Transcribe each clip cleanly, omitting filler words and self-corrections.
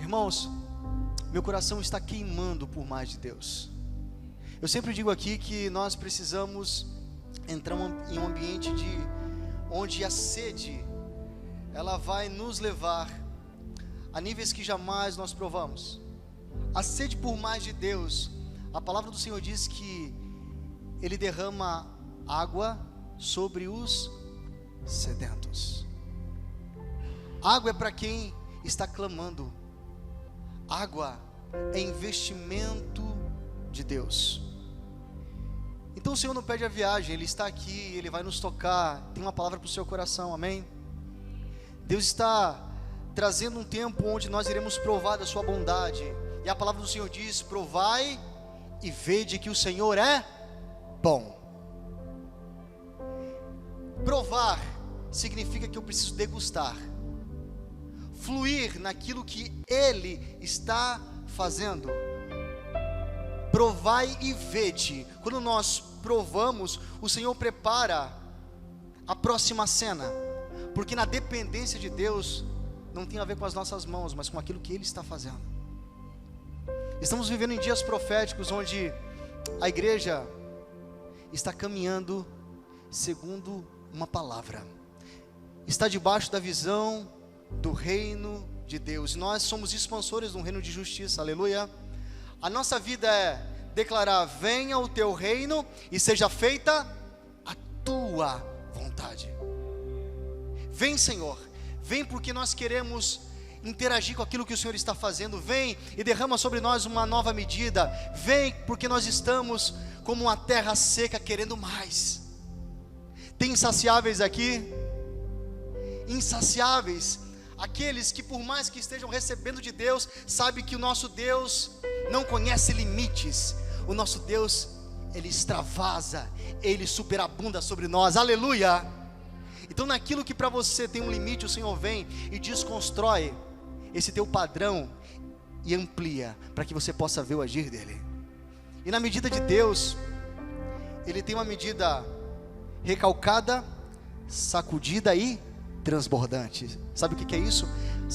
Irmãos, meu coração está queimando por mais de Deus. Eu sempre digo aqui que nós precisamos entrar em um ambiente onde a sede, ela vai nos levar a níveis que jamais nós provamos. A sede por mais de Deus, a palavra do Senhor diz que Ele derrama água sobre os sedentos. Água é para quem está clamando. Água é investimento de Deus. Então o Senhor não pede a viagem, Ele está aqui, Ele vai nos tocar, tem uma palavra para o seu coração, amém? Deus está trazendo um tempo onde nós iremos provar da sua bondade, e a palavra do Senhor diz: provai e vede que o Senhor é bom. Provar significa que eu preciso degustar, fluir naquilo que Ele está fazendo. Provai e vede. Quando nós provamos, o Senhor prepara a próxima cena, porque na dependência de Deus não tem a ver com as nossas mãos, mas com aquilo que Ele está fazendo. Estamos vivendo em dias proféticos onde a igreja está caminhando segundo uma palavra, está debaixo da visão do reino de Deus. Nós somos expansores de um reino de justiça, aleluia. A nossa vida é declarar: venha o teu reino e seja feita a tua vontade. Vem, Senhor, vem, porque nós queremos interagir com aquilo que o Senhor está fazendo. Vem e derrama sobre nós uma nova medida. Vem, porque nós estamos como uma terra seca querendo mais. Tem insaciáveis aqui? Insaciáveis, aqueles que por mais que estejam recebendo de Deus, sabe que o nosso Deus não conhece limites. O nosso Deus, Ele extravasa, Ele superabunda sobre nós, aleluia. Então naquilo que para você tem um limite, o Senhor vem e desconstrói esse teu padrão e amplia, para que você possa ver o agir dEle. E na medida de Deus, Ele tem uma medida recalcada, sacudida e transbordante. Sabe o que é isso?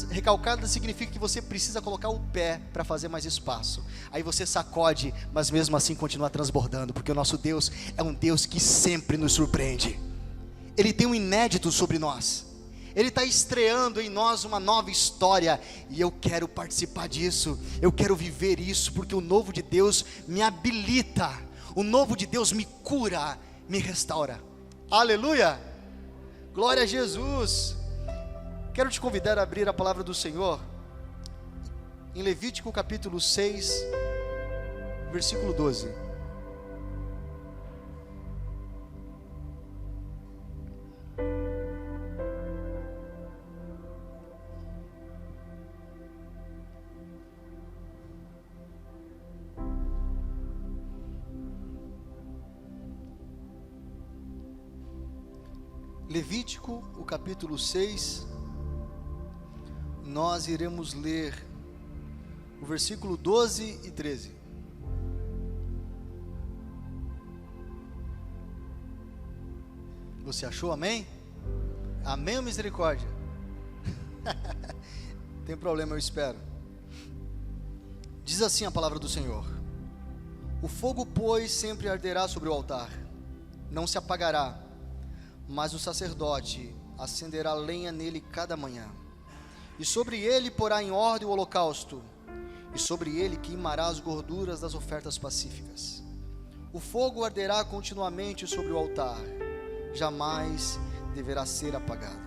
Recalcada significa que você precisa colocar o pé para fazer mais espaço. Aí você sacode, mas mesmo assim continua transbordando, porque o nosso Deus é um Deus que sempre nos surpreende. Ele tem um inédito sobre nós. Ele está estreando em nós uma nova história, e eu quero participar disso. Eu quero viver isso, porque o novo de Deus me habilita. O novo de Deus me cura, me restaura. Aleluia! Glória a Jesus. Quero te convidar a abrir a palavra do Senhor em Levítico capítulo 6, versículo 12. Levítico, o capítulo 6, nós iremos ler o versículo 12 e 13. Você achou, amém? Amém ou misericórdia? Tem problema, eu espero. Diz assim a palavra do Senhor: o fogo, pois, sempre arderá sobre o altar, não se apagará, mas o sacerdote acenderá lenha nele cada manhã, e sobre ele porá em ordem o holocausto, e sobre ele queimará as gorduras das ofertas pacíficas. O fogo arderá continuamente sobre o altar, jamais deverá ser apagado.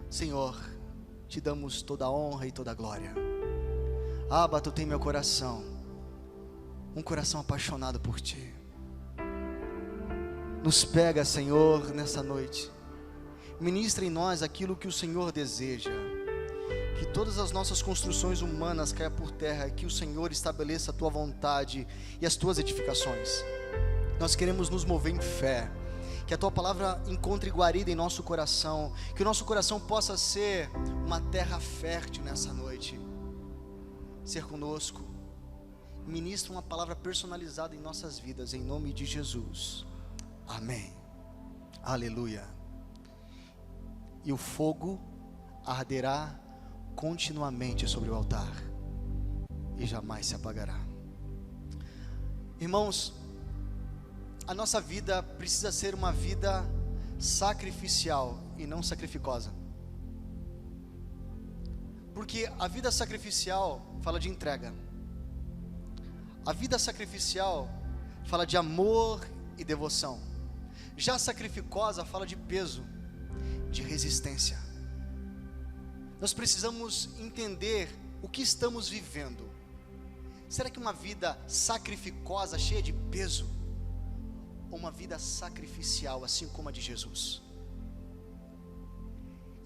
Senhor, te damos toda a honra e toda a glória. Abba, tu tem meu coração, um coração apaixonado por ti. Nos pega, Senhor, nessa noite. Ministra em nós aquilo que o Senhor deseja. Que todas as nossas construções humanas caiam por terra, que o Senhor estabeleça a tua vontade e as tuas edificações. Nós queremos nos mover em fé, que a tua palavra encontre guarida em nosso coração, que o nosso coração possa ser uma terra fértil nessa noite. Ser conosco, ministra uma palavra personalizada em nossas vidas, em nome de Jesus. Amém. Aleluia. E o fogo arderá continuamente sobre o altar e jamais se apagará. Irmãos, a nossa vida precisa ser uma vida sacrificial e não sacrificosa. Porque a vida sacrificial fala de entrega. A vida sacrificial fala de amor e devoção. Já a sacrificosa fala de peso, de resistência. Nós precisamos entender o que estamos vivendo. Será que uma vida sacrificosa, cheia de peso, ou uma vida sacrificial, assim como a de Jesus?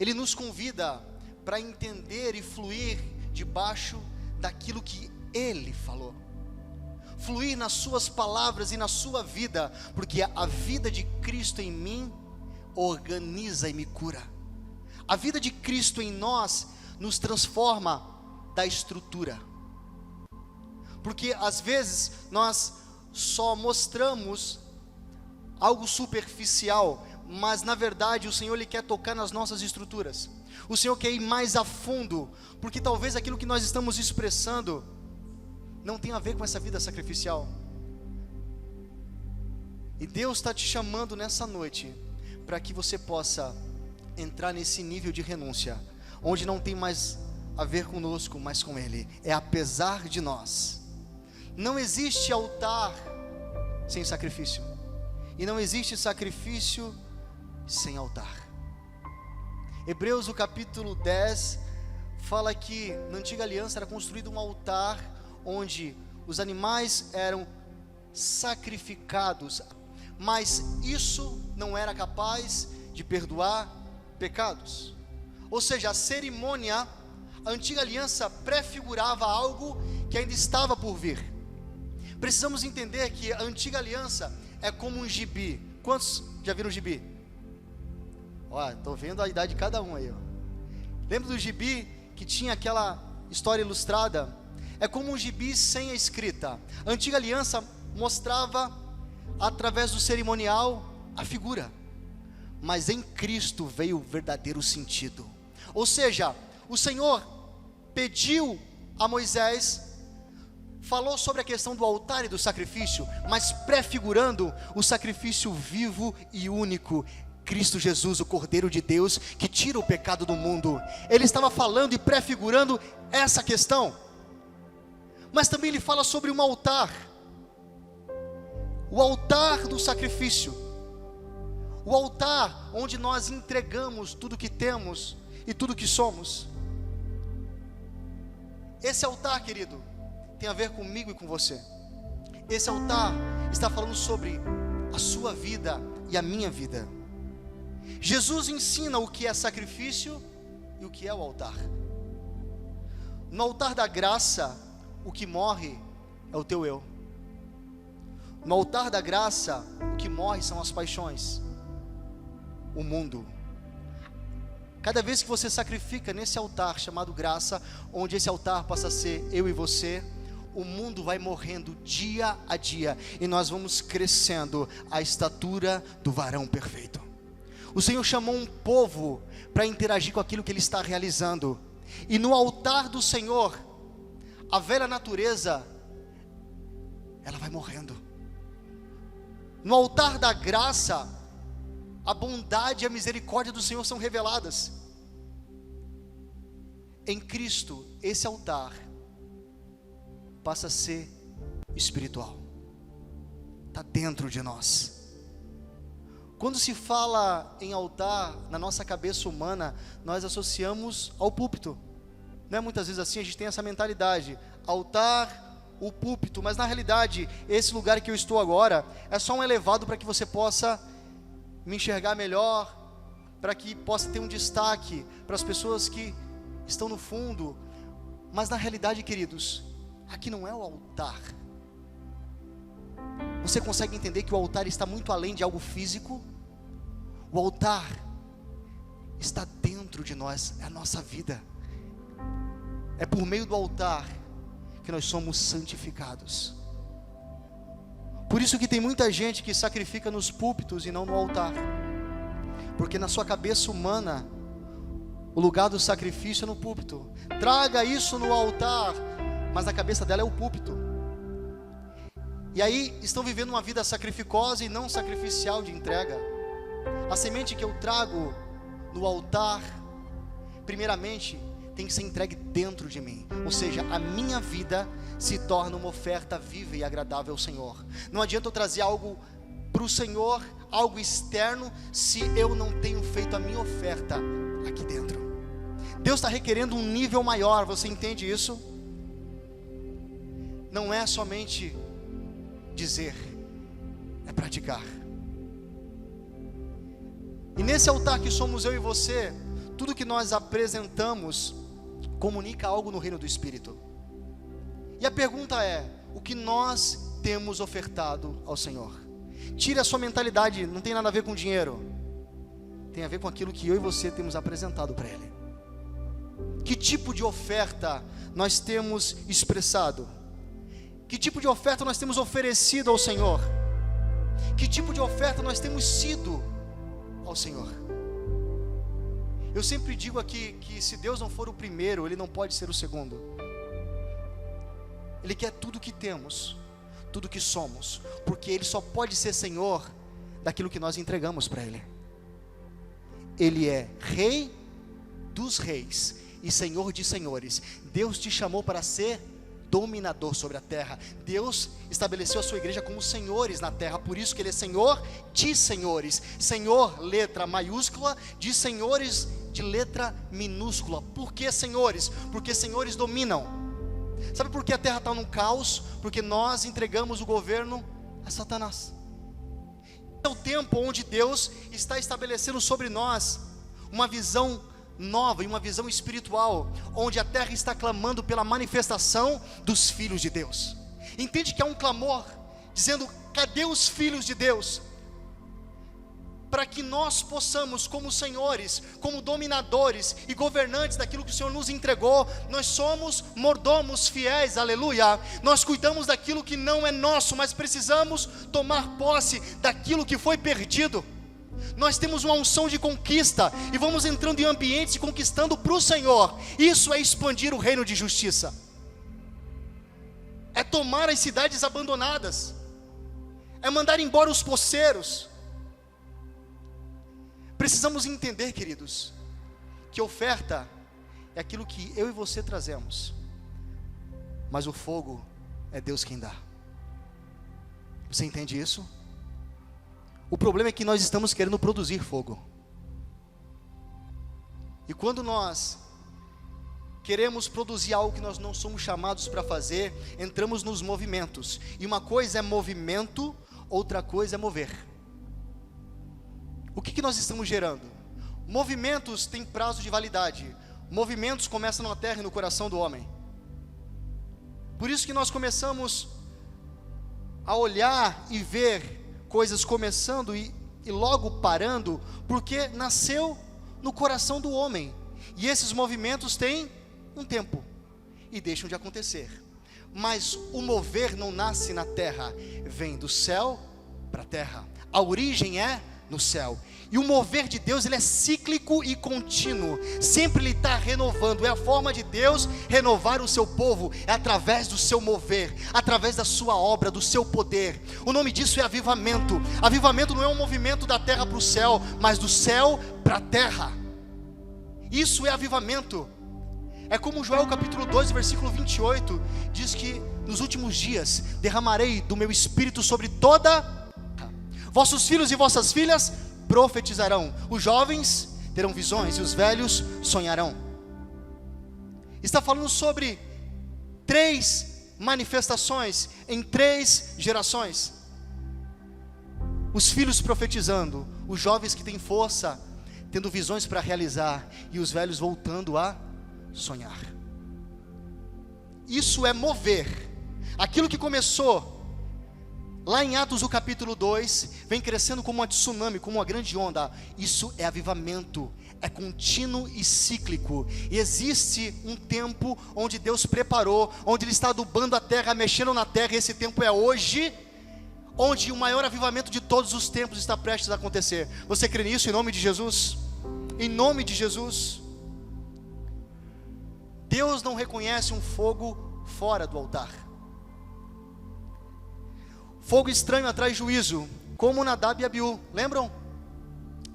Ele nos convida para entender e fluir debaixo daquilo que Ele falou, fluir nas suas palavras e na sua vida, porque a vida de Cristo em mim organiza e me cura. A vida de Cristo em nós nos transforma da estrutura, porque às vezes nós só mostramos algo superficial, mas na verdade o Senhor Ele quer tocar nas nossas estruturas. O Senhor quer ir mais a fundo, porque talvez aquilo que nós estamos expressando não tem a ver com essa vida sacrificial. E Deus está te chamando nessa noite para que você possa entrar nesse nível de renúncia, onde não tem mais a ver conosco, mas com Ele. É apesar de nós. Não existe altar sem sacrifício, e não existe sacrifício sem altar. Hebreus, o capítulo 10, fala que na antiga aliança era construído um altar onde os animais eram sacrificados, mas isso não era capaz de perdoar pecados. Ou seja, a cerimônia, a antiga aliança prefigurava algo que ainda estava por vir. Precisamos entender que a antiga aliança é como um gibi. Quantos já viram o gibi? Ó, estou vendo a idade de cada um aí, ó. Lembra do gibi que tinha aquela história ilustrada? É como um gibi sem a escrita. A antiga aliança mostrava, através do cerimonial, a figura, mas em Cristo veio o verdadeiro sentido. Ou seja, o Senhor pediu a Moisés, falou sobre a questão do altar e do sacrifício, mas prefigurando o sacrifício vivo e único, Cristo Jesus, o Cordeiro de Deus, que tira o pecado do mundo. Ele estava falando e prefigurando essa questão. Mas também ele fala sobre um altar, o altar do sacrifício, o altar onde nós entregamos tudo que temos e tudo que somos. Esse altar, querido, tem a ver comigo e com você. Esse altar está falando sobre a sua vida e a minha vida. Jesus ensina o que é sacrifício e o que é o altar. No altar da graça, o que morre é o teu eu. No altar da graça, o que morre são as paixões, o mundo. Cada vez que você sacrifica nesse altar chamado graça, onde esse altar passa a ser eu e você, o mundo vai morrendo dia a dia, e nós vamos crescendo à estatura do varão perfeito. O Senhor chamou um povo para interagir com aquilo que Ele está realizando, e no altar do Senhor, a velha natureza, ela vai morrendo. No altar da graça, a bondade e a misericórdia do Senhor são reveladas. Em Cristo, esse altar passa a ser espiritual, está dentro de nós. Quando se fala em altar, na nossa cabeça humana, nós associamos ao púlpito, não é muitas vezes assim? A gente tem essa mentalidade, altar, o púlpito, mas na realidade, esse lugar que eu estou agora, é só um elevado para que você possa me enxergar melhor, para que possa ter um destaque para as pessoas que estão no fundo. Mas na realidade, queridos, aqui não é o altar. Você consegue entender que o altar está muito além de algo físico? O altar está dentro de nós, é a nossa vida. É por meio do altar que nós somos santificados. Por isso que tem muita gente que sacrifica nos púlpitos e não no altar, porque na sua cabeça humana, O lugar do sacrifício é no púlpito. Traga isso no altar, mas na cabeça dela é o púlpito. E aí estão vivendo uma vida sacrificosa e não sacrificial de entrega. A semente que eu trago no altar, primeiramente, tem que ser entregue dentro de mim. Ou seja, a minha vida se torna uma oferta viva e agradável ao Senhor. Não adianta eu trazer algo para o Senhor, algo externo, se eu não tenho feito a minha oferta aqui dentro. Deus está requerendo um nível maior, você entende isso? Não é somente dizer, é praticar. E nesse altar que somos eu e você, tudo que nós apresentamos comunica algo no reino do Espírito. E a pergunta é, o que nós temos ofertado ao Senhor? Tire a sua mentalidade, não tem nada a ver com dinheiro, tem a ver com aquilo que eu e você temos apresentado para Ele. Que tipo de oferta nós temos expressado? Que tipo de oferta nós temos oferecido ao Senhor? Que tipo de oferta nós temos sido ao Senhor? Eu sempre digo aqui que se Deus não for o primeiro, Ele não pode ser o segundo. Ele quer tudo que temos, tudo que somos, porque Ele só pode ser Senhor daquilo que nós entregamos para Ele. Ele é Rei dos reis e Senhor de senhores. Deus te chamou para ser dominador sobre a terra. Deus estabeleceu a sua igreja como senhores na terra, por isso que Ele é Senhor de senhores. Senhor, letra maiúscula, de senhores, de letra minúscula. Por que senhores? Porque senhores dominam. Sabe por que a terra está num caos? Porque nós entregamos o governo a Satanás. É o tempo onde Deus está estabelecendo sobre nós uma visão nova e uma visão espiritual, onde a terra está clamando pela manifestação dos filhos de Deus. Entende que há um clamor dizendo, cadê os filhos de Deus? Para que nós possamos, como senhores, como dominadores e governantes daquilo que o Senhor nos entregou, nós somos mordomos fiéis, aleluia. Nós cuidamos daquilo que não é nosso, mas precisamos tomar posse daquilo que foi perdido. Nós temos uma unção de conquista e vamos entrando em ambientes e conquistando para o Senhor. Isso é expandir o reino de justiça, é tomar as cidades abandonadas, é mandar embora os poceiros. Precisamos entender, queridos, que oferta é aquilo que eu e você trazemos, mas o fogo é Deus quem dá. Você entende isso? O problema é que nós estamos querendo produzir fogo. E quando nós queremos produzir algo que nós não somos chamados para fazer, entramos nos movimentos. E uma coisa é movimento, outra coisa é mover. O que nós estamos gerando? Movimentos têm prazo de validade. Movimentos começam na terra e no coração do homem. Por isso que nós começamos a olhar e ver coisas começando e logo parando, porque nasceu no coração do homem. E esses movimentos têm um tempo e deixam de acontecer. Mas o mover não nasce na terra, vem do céu para a terra. A origem é no céu. E o mover de Deus, ele é cíclico e contínuo. Sempre ele está renovando. É a forma de Deus renovar o seu povo. É através do seu mover, através da sua obra, do seu poder. O nome disso é avivamento. Avivamento não é um movimento da terra para o céu, mas do céu para a terra. Isso é avivamento. É como Joel capítulo 2, versículo 28 diz que nos últimos dias derramarei do meu espírito sobre toda. Vossos filhos e vossas filhas profetizarão, os jovens terão visões e os velhos sonharão. Está falando sobre 3 manifestações em 3 gerações. Os filhos profetizando, os jovens que têm força, tendo visões para realizar, e os velhos voltando a sonhar. Isso é mover. Aquilo que começou lá em Atos, o capítulo 2, vem crescendo como uma tsunami, como uma grande onda. Isso é avivamento, é contínuo e cíclico. E existe um tempo onde Deus preparou, onde Ele está adubando a terra, mexendo na terra, e esse tempo é hoje, onde o maior avivamento de todos os tempos está prestes a acontecer. Você crê nisso em nome de Jesus? Em nome de Jesus. Deus não reconhece um fogo fora do altar. Fogo estranho atrai juízo, como Nadab e Abiú, lembram?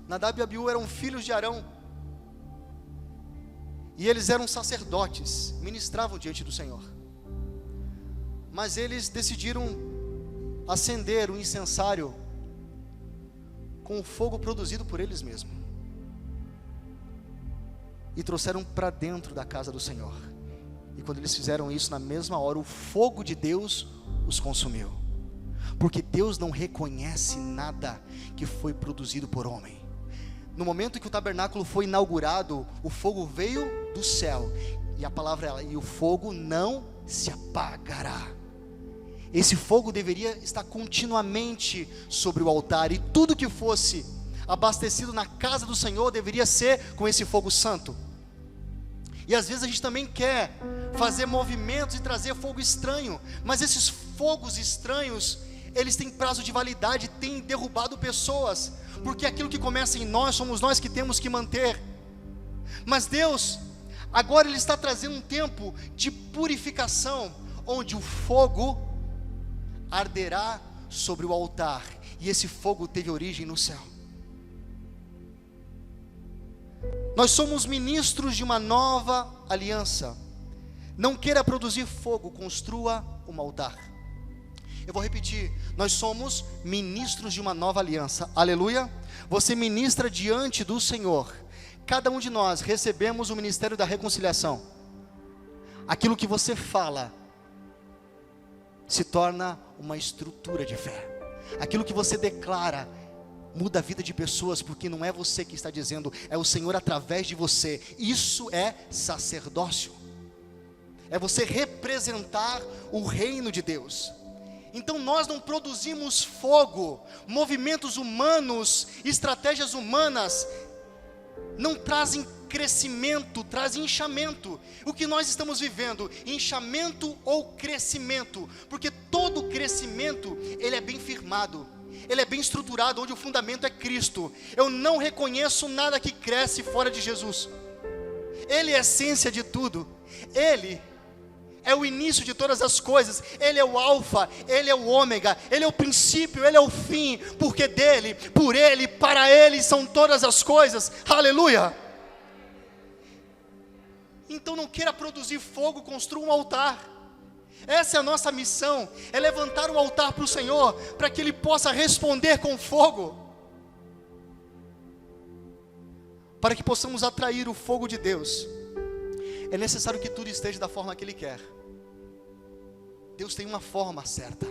Nadab e Abiú eram filhos de Arão, e eles eram sacerdotes, ministravam diante do Senhor, mas eles decidiram acender o incensário com o fogo produzido por eles mesmos, e trouxeram para dentro da casa do Senhor. E quando eles fizeram isso, na mesma hora o fogo de Deus os consumiu, porque Deus não reconhece nada que foi produzido por homem. No momento que o tabernáculo foi inaugurado, o fogo veio do céu, e a palavra é: e o fogo não se apagará. Esse fogo deveria estar continuamente sobre o altar, e tudo que fosse abastecido na casa do Senhor deveria ser com esse fogo santo. E às vezes a gente também quer fazer movimentos e trazer fogo estranho, mas esses fogos estranhos, eles têm prazo de validade, têm derrubado pessoas, porque aquilo que começa em nós, somos nós que temos que manter. Mas Deus, agora Ele está trazendo um tempo de purificação, onde o fogo arderá sobre o altar, e esse fogo teve origem no céu. Nós somos ministros de uma nova aliança. Não queira produzir fogo, construa um altar. Eu vou repetir: nós somos ministros de uma nova aliança. Aleluia. Você ministra diante do Senhor. Cada um de nós recebemos o ministério da reconciliação. Aquilo que você fala se torna uma estrutura de fé. Aquilo que você declara muda a vida de pessoas, porque não é você que está dizendo, é o Senhor através de você. Isso é sacerdócio, é você representar o reino de Deus. Então nós não produzimos fogo, movimentos humanos, estratégias humanas não trazem crescimento, trazem inchamento. O que nós estamos vivendo, inchamento ou crescimento? Porque todo crescimento, ele é bem firmado, ele é bem estruturado, onde o fundamento é Cristo. Eu não reconheço nada que cresce fora de Jesus. Ele é a essência de tudo, Ele é o início de todas as coisas, Ele é o alfa, Ele é o ômega, Ele é o princípio, Ele é o fim, porque dEle, por Ele, para Ele são todas as coisas. Aleluia. Então não queira produzir fogo, construa um altar. Essa é a nossa missão, é levantar um altar para o Senhor, para que Ele possa responder com fogo, para que possamos atrair o fogo de Deus. É necessário que tudo esteja da forma que Ele quer. Deus tem uma forma certa.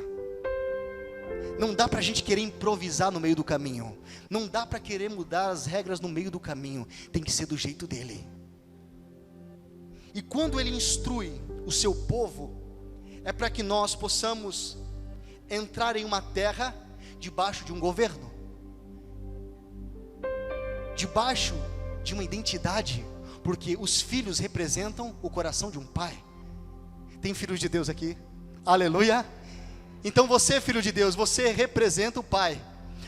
Não dá para a gente querer improvisar no meio do caminho. Não dá para querer mudar as regras no meio do caminho. Tem que ser do jeito dEle. E quando Ele instrui o seu povo, é para que nós possamos entrar em uma terra debaixo de um governo, debaixo de uma identidade, porque os filhos representam o coração de um pai. Tem filhos de Deus aqui? Aleluia. Então você, filho de Deus, você representa o pai.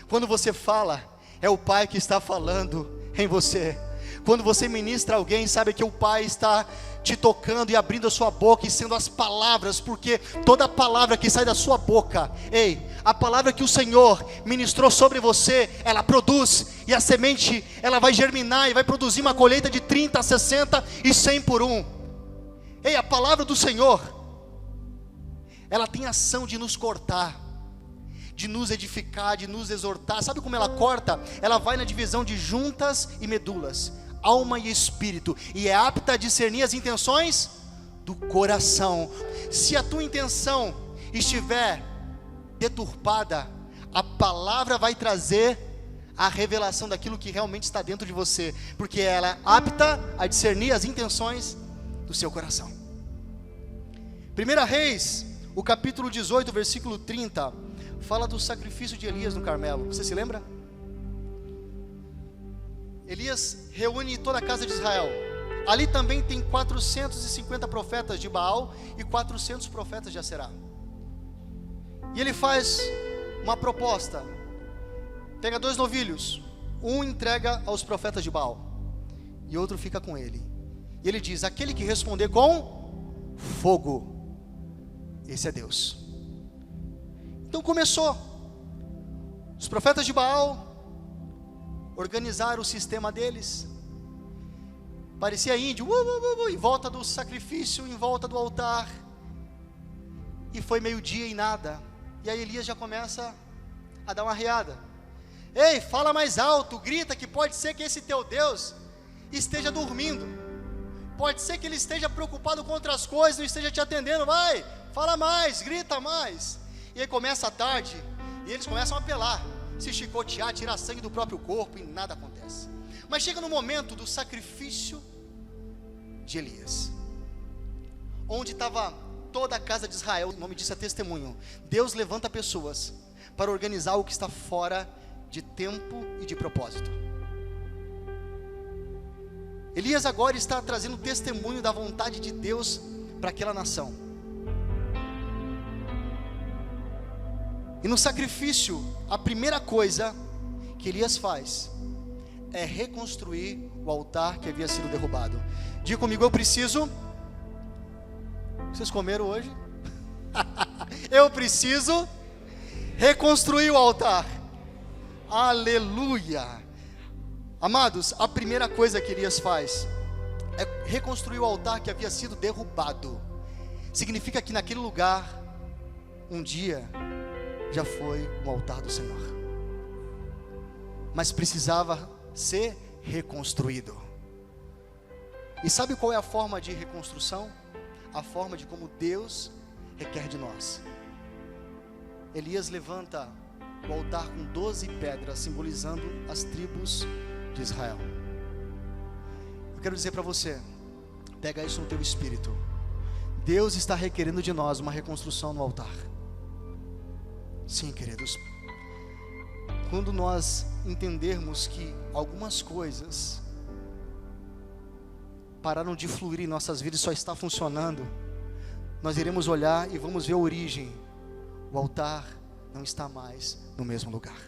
Quando você fala, é o pai que está falando em você. Quando você ministra a alguém, sabe que o pai está te tocando e abrindo a sua boca, e sendo as palavras, porque toda palavra que sai da sua boca, a palavra que o Senhor ministrou sobre você, ela produz, e a semente, ela vai germinar, e vai produzir uma colheita de 30, 60 e 100 por um. A palavra do Senhor, ela tem ação de nos cortar, de nos edificar, de nos exortar. Sabe como ela corta? Ela vai na divisão de juntas e medulas, alma e espírito, e é apta a discernir as intenções do coração. Se a tua intenção estiver deturpada, a palavra vai trazer a revelação daquilo que realmente está dentro de você, porque ela é apta a discernir as intenções do seu coração. 1 Reis, o capítulo 18, versículo 30, fala do sacrifício de Elias no Carmelo. Você se lembra? Elias reúne toda a casa de Israel. Ali também tem 450 profetas de Baal e 400 profetas de Aserá. E ele faz uma proposta. Pega 2 novilhos, um entrega aos profetas de Baal e outro fica com ele. E ele diz: aquele que responder com fogo, esse é Deus. Então começou. Os profetas de Baal organizaram o sistema deles. Parecia índio, em volta do sacrifício, em volta do altar. E foi meio-dia e nada. E aí Elias já começa a dar uma riada. Ei, fala mais alto, grita, que pode ser que esse teu Deus esteja dormindo. Pode ser que ele esteja preocupado com outras coisas, não esteja te atendendo. Vai, fala mais, grita mais. E aí começa a tarde, e eles começam a apelar, se chicotear, tirar sangue do próprio corpo, e nada acontece. Mas chega no momento do sacrifício de Elias, onde estava toda a casa de Israel. O nome disso é testemunho. Deus levanta pessoas para organizar o que está fora de tempo e de propósito. Elias agora está trazendo testemunho da vontade de Deus para aquela nação. E no sacrifício, a primeira coisa que Elias faz é reconstruir o altar que havia sido derrubado. Diga comigo: eu preciso. Vocês comeram hoje? Eu preciso reconstruir o altar. Aleluia. Amados, a primeira coisa que Elias faz é reconstruir o altar que havia sido derrubado. Significa que naquele lugar, um dia, já foi o altar do Senhor, mas precisava ser reconstruído. E sabe qual é a forma de reconstrução? A forma de como Deus requer de nós. Elias levanta o altar com 12 pedras, simbolizando as tribos de Israel. Eu quero dizer para você, pega isso no teu espírito. Deus está requerendo de nós uma reconstrução no altar. Sim, queridos. Quando nós entendermos que algumas coisas pararam de fluir em nossas vidas e só está funcionando, nós iremos olhar e vamos ver a origem. O altar não está mais no mesmo lugar.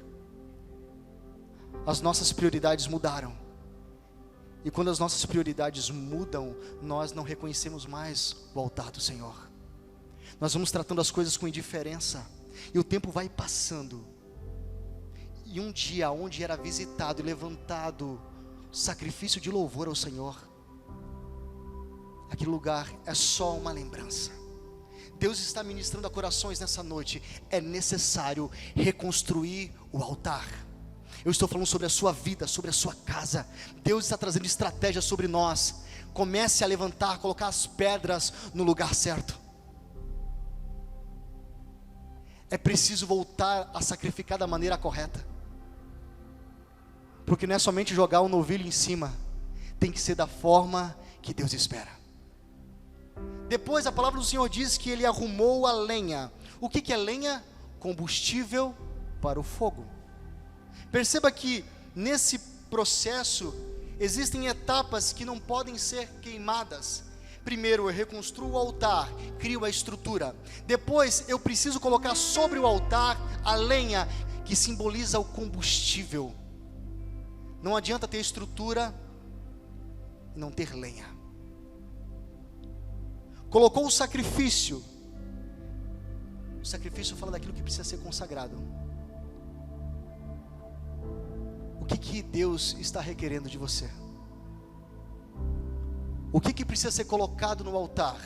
As nossas prioridades mudaram. E quando as nossas prioridades mudam, nós não reconhecemos mais o altar do Senhor. Nós vamos tratando as coisas com indiferença. E o tempo vai passando. E um dia onde era visitado e levantado sacrifício de louvor ao Senhor, aquele lugar é só uma lembrança. Deus está ministrando a corações nessa noite. É necessário reconstruir o altar. Eu estou falando sobre a sua vida, sobre a sua casa. Deus está trazendo estratégia sobre nós. Comece a levantar, colocar as pedras no lugar certo. É preciso voltar a sacrificar da maneira correta. Porque não é somente jogar um novilho em cima. Tem que ser da forma que Deus espera. Depois a palavra do Senhor diz que ele arrumou a lenha. O que é lenha? Combustível para o fogo. Perceba que nesse processo existem etapas que não podem ser queimadas. Primeiro eu reconstruo o altar, crio a estrutura. Depois eu preciso colocar sobre o altar a lenha, que simboliza o combustível. Não adianta ter estrutura e não ter lenha. Colocou o sacrifício. O sacrifício fala daquilo que precisa ser consagrado. O que Deus está requerendo de você? O que precisa ser colocado no altar?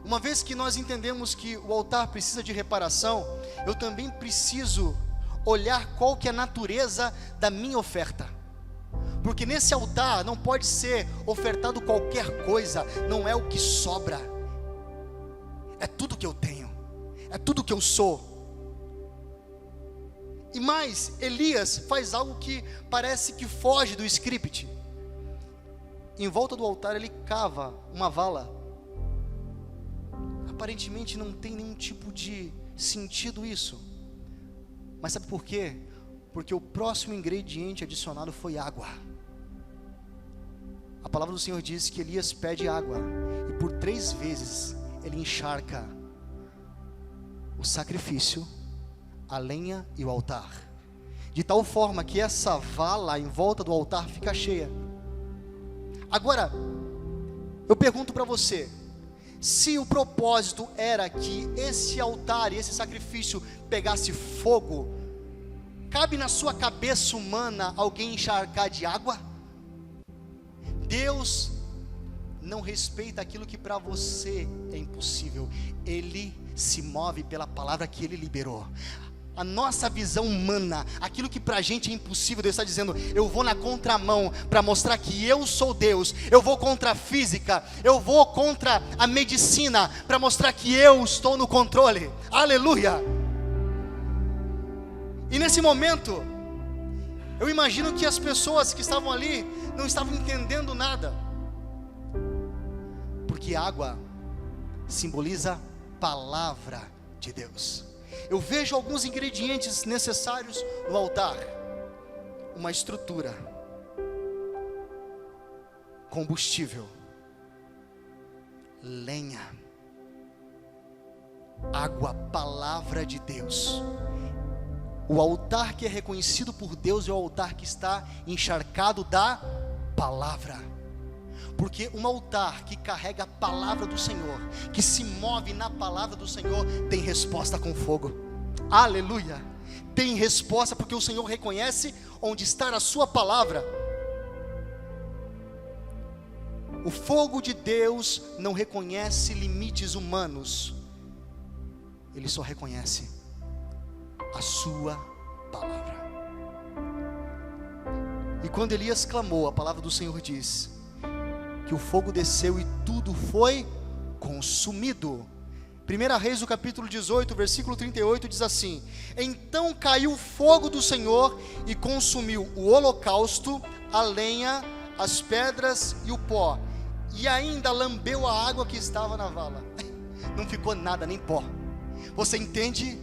Uma vez que nós entendemos que o altar precisa de reparação, eu também preciso olhar qual que é a natureza da minha oferta. Porque nesse altar não pode ser ofertado qualquer coisa, não é o que sobra. É tudo que eu tenho, é tudo que eu sou. E mais, Elias faz algo que parece que foge do script. Em volta do altar ele cava uma vala. Aparentemente não tem nenhum tipo de sentido isso. Mas sabe por quê? Porque o próximo ingrediente adicionado foi água. A palavra do Senhor diz que Elias pede água, e por 3 vezes ele encharca o sacrifício, a lenha e o altar, de tal forma que essa vala em volta do altar fica cheia. Agora, eu pergunto para você, se o propósito era que esse altar e esse sacrifício pegasse fogo, cabe na sua cabeça humana alguém encharcar de água? Deus não respeita aquilo que para você é impossível. Ele se move pela palavra que Ele liberou. A nossa visão humana, aquilo que para a gente é impossível, Deus está dizendo: eu vou na contramão para mostrar que eu sou Deus. Eu vou contra a física, eu vou contra a medicina para mostrar que eu estou no controle. Aleluia! E nesse momento, eu imagino que as pessoas que estavam ali não estavam entendendo nada, porque água simboliza palavra de Deus. Eu vejo alguns ingredientes necessários no altar: uma estrutura, combustível, lenha, água, palavra de Deus. O altar que é reconhecido por Deus é o altar que está encharcado da palavra. Porque um altar que carrega a palavra do Senhor, que se move na palavra do Senhor, tem resposta com fogo. Aleluia! Tem resposta, porque o Senhor reconhece onde está a sua palavra. O fogo de Deus não reconhece limites humanos, ele só reconhece a sua palavra. E quando Elias clamou, a palavra do Senhor diz que o fogo desceu e tudo foi consumido. 1 Reis, no capítulo 18, versículo 38, diz assim: então caiu o fogo do Senhor e consumiu o holocausto, a lenha, as pedras e o pó, e ainda lambeu a água que estava na vala. Não ficou nada, nem pó. Você entende?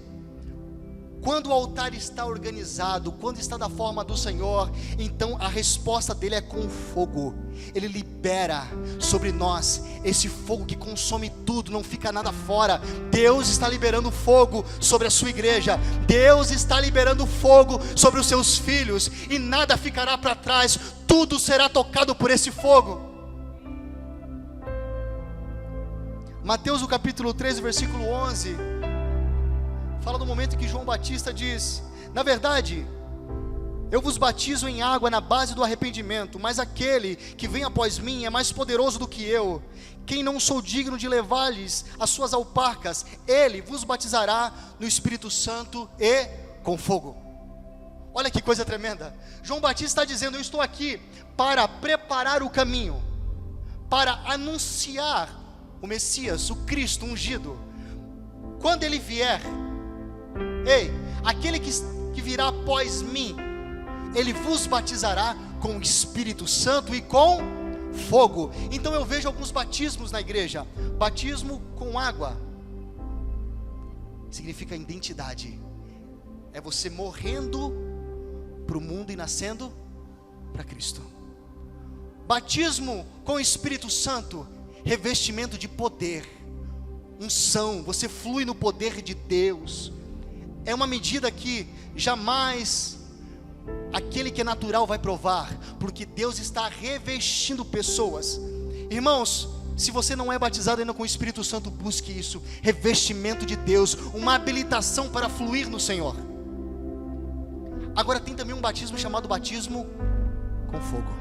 Quando o altar está organizado, quando está da forma do Senhor, então a resposta dele é com fogo. Ele libera sobre nós esse fogo que consome tudo, não fica nada fora. Deus está liberando fogo sobre a sua igreja. Deus está liberando fogo sobre os seus filhos, e nada ficará para trás. Tudo será tocado por esse fogo. Mateus, no capítulo 13, versículo 11, fala do momento que João Batista diz: na verdade, eu vos batizo em água na base do arrependimento, mas aquele que vem após mim é mais poderoso do que eu, quem não sou digno de levar-lhes as suas alparcas. Ele vos batizará no Espírito Santo e com fogo. Olha que coisa tremenda. João Batista está dizendo: eu estou aqui para preparar o caminho, para anunciar o Messias, o Cristo ungido. Quando ele vier, aquele que virá após mim, ele vos batizará com o Espírito Santo e com fogo. Então eu vejo alguns batismos na igreja. Batismo com água significa identidade, é você morrendo para o mundo e nascendo para Cristo. Batismo com o Espírito Santo, revestimento de poder, unção, você flui no poder de Deus. É uma medida que jamais aquele que é natural vai provar, porque Deus está revestindo pessoas. Irmãos, se você não é batizado ainda com o Espírito Santo, busque isso, revestimento de Deus, uma habilitação para fluir no Senhor. Agora tem também um batismo chamado batismo com fogo.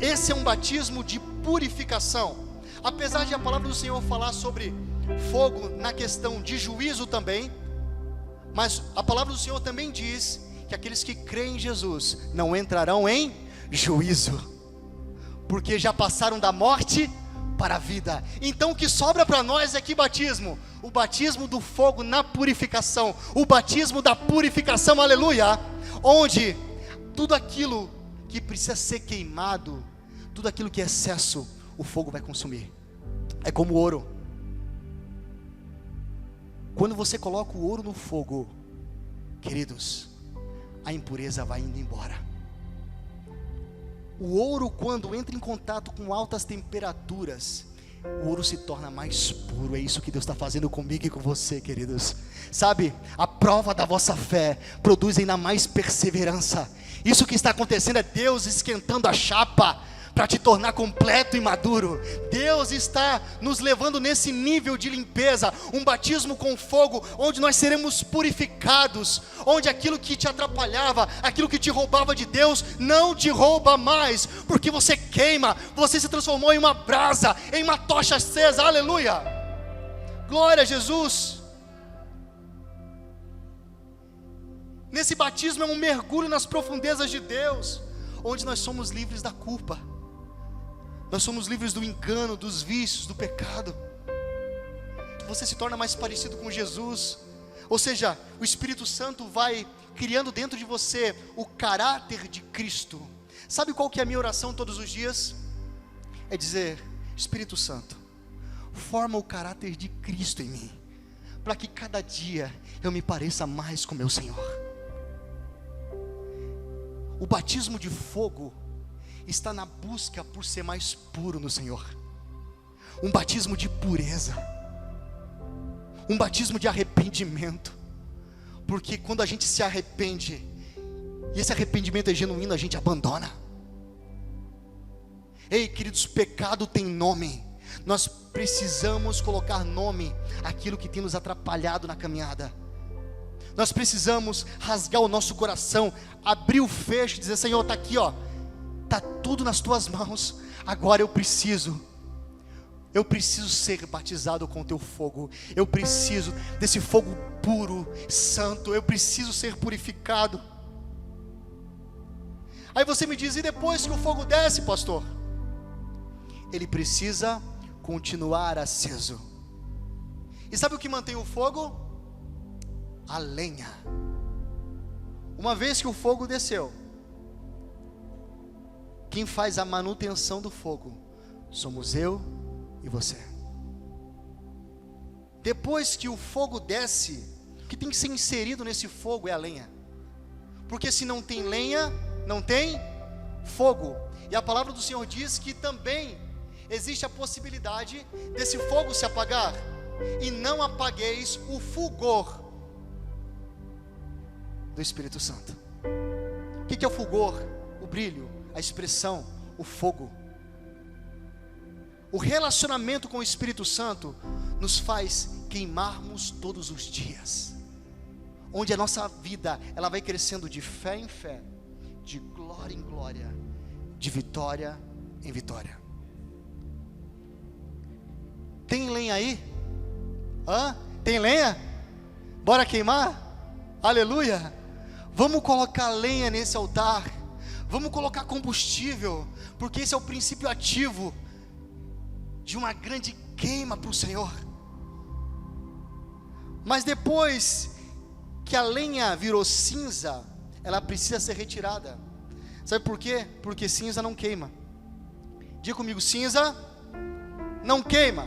Esse é um batismo de purificação. Apesar de a palavra do Senhor falar sobre fogo na questão de juízo também, mas a palavra do Senhor também diz que aqueles que creem em Jesus não entrarão em juízo, porque já passaram da morte para a vida. Então o que sobra para nós é que batismo? O batismo do fogo na purificação, o batismo da purificação, aleluia, onde tudo aquilo que precisa ser queimado, tudo aquilo que é excesso, o fogo vai consumir. É como ouro. Quando você coloca o ouro no fogo, queridos, a impureza vai indo embora. O ouro, quando entra em contato com altas temperaturas, o ouro se torna mais puro. É isso que Deus está fazendo comigo e com você, queridos. Sabe, a prova da vossa fé produz ainda mais perseverança. Isso que está acontecendo é Deus esquentando a chapa, para te tornar completo e maduro. Deus está nos levando nesse nível de limpeza, um batismo com fogo, onde nós seremos purificados, onde aquilo que te atrapalhava, aquilo que te roubava de Deus, não te rouba mais, porque você queima, você se transformou em uma brasa, em uma tocha acesa, aleluia, glória a Jesus. Nesse batismo é um mergulho nas profundezas de Deus, onde nós somos livres da culpa, nós somos livres do engano, dos vícios, do pecado. Você se torna mais parecido com Jesus, ou seja, o Espírito Santo vai criando dentro de você o caráter de Cristo. Sabe qual que é a minha oração todos os dias? É dizer: Espírito Santo, forma o caráter de Cristo em mim, para que cada dia eu me pareça mais com meu Senhor. O batismo de fogo está na busca por ser mais puro no Senhor, um batismo de pureza, um batismo de arrependimento, porque quando a gente se arrepende, e esse arrependimento é genuíno, a gente abandona. Ei, queridos, pecado tem nome, nós precisamos colocar nome àquilo que tem nos atrapalhado na caminhada. Nós precisamos rasgar o nosso coração, abrir o fecho e dizer: Senhor, está aqui, ó, está tudo nas tuas mãos, agora eu preciso ser batizado com o teu fogo, eu preciso desse fogo puro, santo, eu preciso ser purificado. Aí você me diz: e depois que o fogo desce, pastor? Ele precisa continuar aceso. E sabe o que mantém o fogo? A lenha. Uma vez que o fogo desceu, quem faz a manutenção do fogo somos eu e você. Depois que o fogo desce, o que tem que ser inserido nesse fogo é a lenha, porque se não tem lenha, não tem fogo. E a palavra do Senhor diz que também existe a possibilidade desse fogo se apagar. E não apagueis o fulgor do Espírito Santo. O que é o fulgor? O brilho, a expressão, o fogo. O relacionamento com o Espírito Santo nos faz queimarmos todos os dias, onde a nossa vida ela vai crescendo de fé em fé, de glória em glória, de vitória em vitória. Tem lenha aí? Tem lenha? Bora queimar? Aleluia! Vamos colocar lenha nesse altar, vamos colocar combustível, porque esse é o princípio ativo de uma grande queima para o Senhor. Mas depois que a lenha virou cinza, ela precisa ser retirada. Sabe por quê? Porque cinza não queima. Diga comigo: cinza não queima.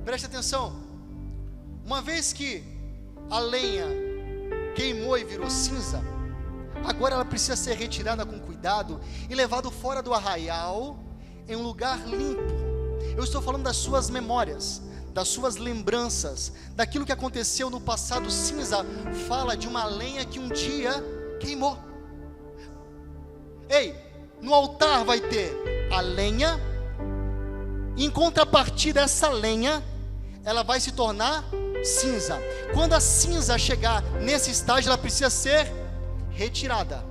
Preste atenção. Uma vez que a lenha queimou e virou cinza, agora ela precisa ser retirada com cuidado e levado fora do arraial, em um lugar limpo. Eu estou falando das suas memórias, das suas lembranças, daquilo que aconteceu no passado. Cinza fala de uma lenha que um dia queimou. Ei, no altar vai ter a lenha, e em contrapartida essa lenha, ela vai se tornar cinza. Quando a cinza chegar nesse estágio, ela precisa ser retirada.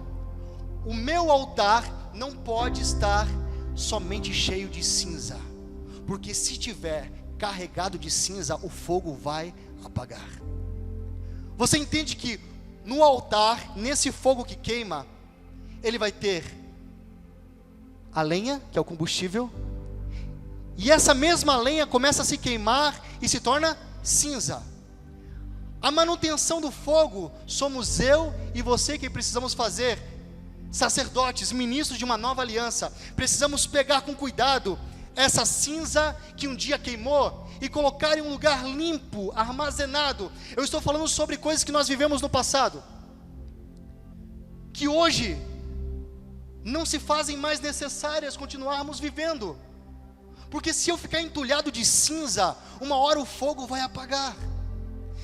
O meu altar não pode estar somente cheio de cinza, porque se tiver carregado de cinza, o fogo vai apagar. Você entende que no altar, nesse fogo que queima, ele vai ter a lenha, que é o combustível, e essa mesma lenha começa a se queimar e se torna cinza. A manutenção do fogo somos eu e você que precisamos fazer. Sacerdotes, ministros de uma nova aliança, precisamos pegar com cuidado essa cinza que um dia queimou e colocar em um lugar limpo, armazenado. Eu estou falando sobre coisas que nós vivemos no passado, que hoje não se fazem mais necessárias continuarmos vivendo, porque se eu ficar entulhado de cinza, uma hora o fogo vai apagar.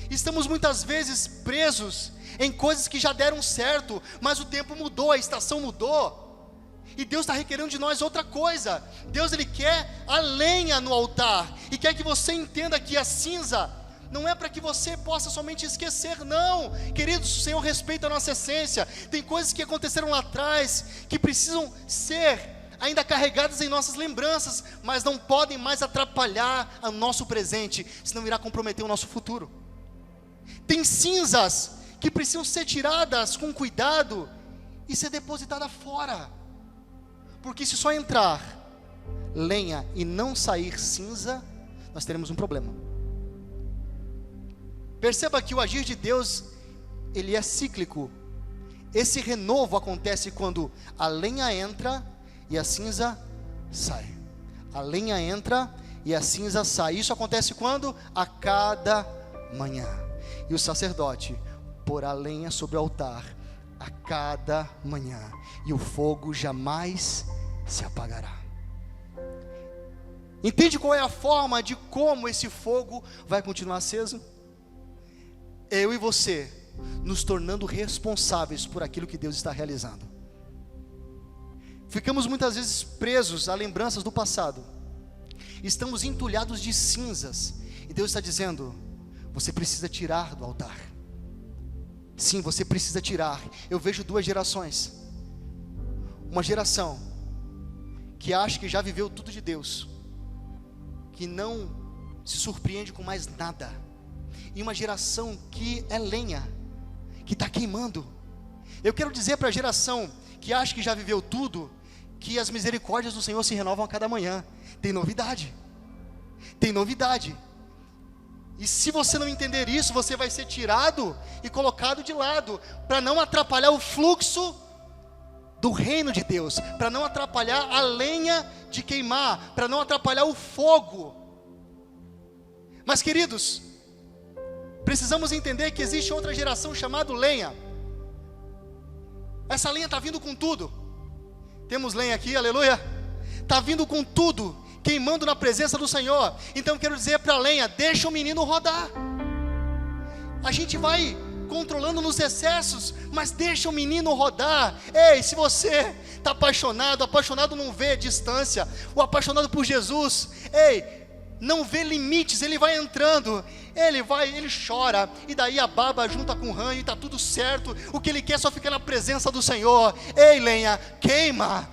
Estamos muitas vezes presos em coisas que já deram certo, mas o tempo mudou, a estação mudou, E Deus está requerendo de nós outra coisa. Deus, Ele quer a lenha no altar, e quer que você entenda que a cinza não é para que você possa somente esquecer, não. Queridos, o Senhor respeita a nossa essência. Tem coisas que aconteceram lá atrás, que precisam ser ainda carregadas em nossas lembranças, mas não podem mais atrapalhar o nosso presente, senão irá comprometer o nosso futuro. Tem cinzas que precisam ser tiradas com cuidado e ser depositada fora, porque se só entrar lenha e não sair cinza, nós teremos um problema. Perceba que o agir de Deus, ele é cíclico. Esse renovo acontece quando a lenha entra e a cinza sai. A lenha entra e a cinza sai. Isso acontece quando? A cada manhã. E o sacerdote porá a lenha sobre o altar a cada manhã, e o fogo jamais se apagará. Entende qual é a forma de como esse fogo vai continuar aceso? Eu e você nos tornando responsáveis por aquilo que Deus está realizando. Ficamos muitas vezes presos a lembranças do passado, estamos entulhados de cinzas, e Deus está dizendo: você precisa tirar do altar. Sim, você precisa tirar. Eu vejo duas gerações. Uma geração que acha que já viveu tudo de Deus, que não se surpreende com mais nada, e uma geração que é lenha, que está queimando. Eu quero dizer para a geração que acha que já viveu tudo, que as misericórdias do Senhor se renovam a cada manhã. Tem novidade, tem novidade. E se você não entender isso, você vai ser tirado e colocado de lado, para não atrapalhar o fluxo do reino de Deus, para não atrapalhar a lenha de queimar, para não atrapalhar o fogo. Mas queridos, precisamos entender que existe outra geração chamada lenha. Essa lenha está vindo com tudo. Temos lenha aqui, aleluia. Está vindo com tudo, queimando na presença do Senhor. Então eu quero dizer para a lenha: deixa o menino rodar. A gente vai controlando nos excessos, mas deixa o menino rodar. Ei, se você está apaixonado não vê distância. O apaixonado por Jesus, ei, não vê limites, ele vai entrando, ele chora, e daí a baba junta com o ranho, e está tudo certo. O que ele quer é só ficar na presença do Senhor. Ei, lenha, queima.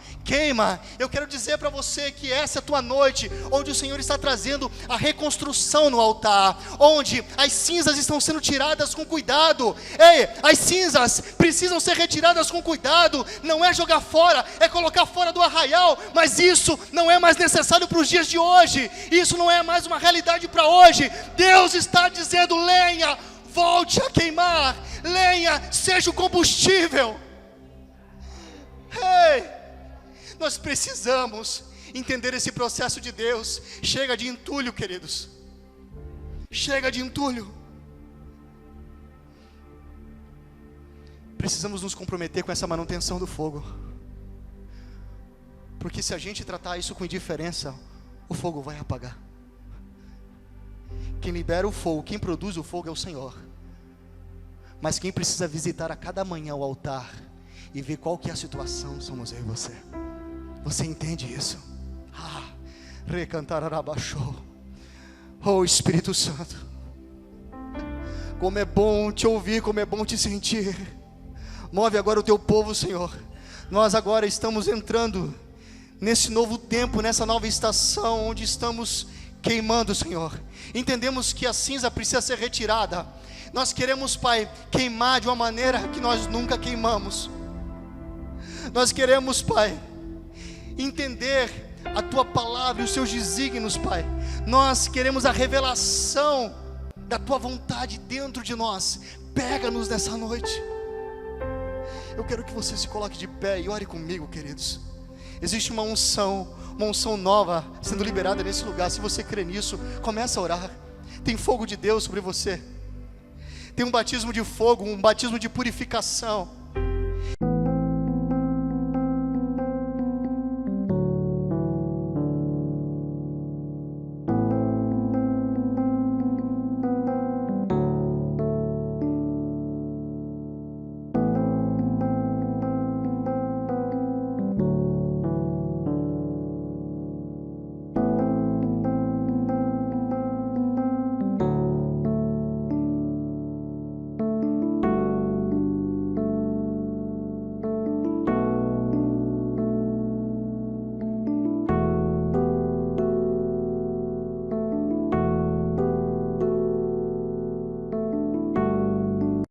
Eu quero dizer para você que essa é a tua noite, onde o Senhor está trazendo a reconstrução no altar, onde as cinzas estão sendo tiradas com cuidado. Ei, as cinzas precisam ser retiradas com cuidado. Não é jogar fora, é colocar fora do arraial. Mas isso não é mais necessário para os dias de hoje. Isso não é mais uma realidade para hoje. Deus está dizendo: lenha, volte a queimar. Lenha, seja o combustível. Ei, nós precisamos entender esse processo de Deus. Chega de entulho, queridos. Chega de entulho. Precisamos nos comprometer com essa manutenção do fogo, porque se a gente tratar isso com indiferença, o fogo vai apagar. Quem libera o fogo, quem produz o fogo é o Senhor. Mas quem precisa visitar a cada manhã o altar e ver qual que é a situação, somos eu e você. Você entende isso? Recantararabaixou. Oh Espírito Santo, como é bom te ouvir, como é bom te sentir. Move agora o teu povo, Senhor. Nós agora estamos entrando nesse novo tempo, nessa nova estação, onde estamos queimando, Senhor. Entendemos que a cinza precisa ser retirada. Nós queremos, Pai, queimar de uma maneira que nós nunca queimamos. Nós queremos, Pai, entender a Tua palavra e os Seus desígnios, Pai. Nós queremos a revelação da Tua vontade dentro de nós. Pega-nos nessa noite. Eu quero que você se coloque de pé e ore comigo, queridos. Existe uma unção nova sendo liberada nesse lugar. Se você crê nisso, começa a orar. Tem fogo de Deus sobre você. Tem um batismo de fogo, um batismo de purificação.